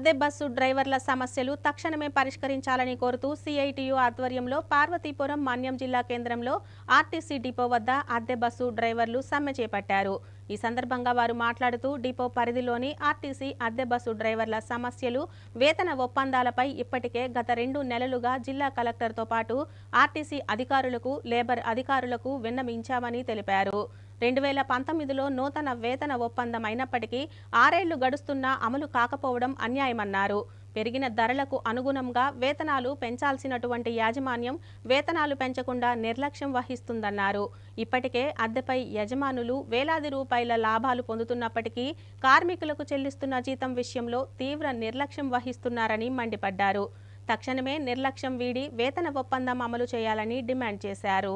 అదే బస్సు డ్రైవర్ల సమస్యలు తక్షణమే పరిష్కరించాలని కోరుతూ సిఐటియు ఆధ్వర్యంలో పార్వతీపురం మన్యం జిల్లా కేంద్రంలో ఆర్టీసీ డిపో వద్ద అద్దె బస్సు డ్రైవర్లు సమ్మె చేపట్టారు. ఈ సందర్భంగా వారు మాట్లాడుతూ డిపో పరిధిలోని ఆర్టీసీ అద్దె బస్సు డ్రైవర్ల సమస్యలు, వేతన ఒప్పందాలపై ఇప్పటికే గత 2 నెలలుగా జిల్లా కలెక్టర్తో పాటు ఆర్టీసీ అధికారులకు, లేబర్ అధికారులకు విన్నవించామని తెలిపారు. 2019లో నూతన వేతన ఒప్పందం అయినప్పటికీ 6 ఏళ్లు గడుస్తున్నా అమలు కాకపోవడం అన్యాయమన్నారు. పెరిగిన ధరలకు అనుగుణంగా వేతనాలు పెంచాల్సినటువంటి యాజమాన్యం వేతనాలు పెంచకుండా నిర్లక్ష్యం వహిస్తుందన్నారు. ఇప్పటికే అద్దెపై యజమానులు వేలాది రూపాయల లాభాలు పొందుతున్నప్పటికీ కార్మికులకు చెల్లిస్తున్న జీతం విషయంలో తీవ్ర నిర్లక్ష్యం వహిస్తున్నారని మండిపడ్డారు. తక్షణమే నిర్లక్ష్యం వీడి వేతన ఒప్పందం అమలు చేయాలని డిమాండ్ చేశారు.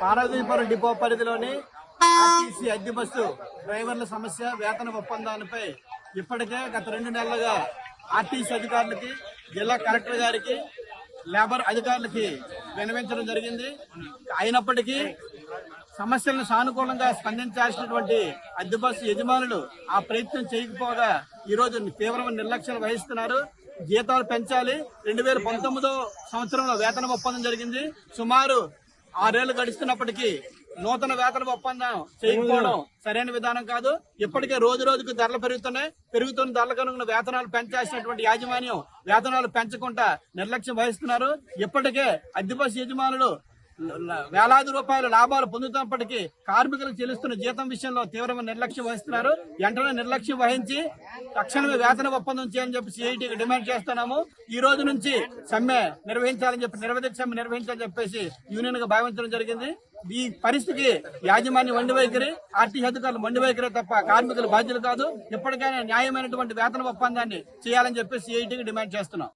పార్వతీపురం డిపో పరిధిలోని ఆర్టీసీ అద్దె బస్సు డ్రైవర్ల సమస్య, వేతన ఒప్పందాలపై ఇప్పటికే గత 2 నెలలుగా ఆర్టీసీ అధికారులకి, జిల్లా కలెక్టర్ గారికి, లేబర్ అధికారులకి విన్నవించడం జరిగింది. అయినప్పటికీ సమస్యలను సానుకూలంగా స్పందించాల్సినటువంటి అద్దె బస్సు యజమానులు ఆ ప్రయత్నం చేయకపోగా ఈరోజు తీవ్రమైన నిర్లక్ష్యం వహిస్తున్నారు. జీతాలు పెంచాలి. 2019 సంవత్సరంలో వేతన ఒప్పందం జరిగింది. సుమారు 6 ఏళ్లు గడుస్తున్నప్పటికీ నూతన వేతన ఒప్పందం చేయకపోవడం సరైన విధానం కాదు. ఇప్పటికే రోజు రోజుకు ధరలు పెరుగుతున్న ధరలకు అనుగుణ వేతనాలు పెంచాల్సినటువంటి యాజమాన్యం వేతనాలు పెంచకుండా నిర్లక్ష్యం వహిస్తున్నారు. ఇప్పటికే అద్దె బస్సు యజమానులు వేలాది రూపాయల లాభాలు పొందుతున్నప్పటికీ కార్మికులకు చెల్లిస్తున్న జీతం విషయంలో తీవ్రమైన నిర్లక్ష్యం వహిస్తున్నారు. వెంటనే నిర్లక్ష్యం వహించి తక్షణమే వేతన ఒప్పందం చేయాలని చెప్పి సిఐటికి డిమాండ్ చేస్తున్నాము. ఈ రోజు నుంచి సమ్మె నిర్వహించాలని చెప్పి, నిరవధిక సమ్మె నిర్వహించాలని చెప్పేసి యూనియన్ గా భావించడం జరిగింది. ఈ పరిస్థితికి యాజమాన్యం మొండి వైఖరి, ఆర్టీసీ అధికారులు మొండి వైఖరి తప్ప కార్మికులు బాధ్యులు కాదు. ఇప్పటికైనా న్యాయమైనటువంటి వేతన ఒప్పందాన్ని చేయాలని చెప్పి సిఐటికి డిమాండ్ చేస్తున్నాం.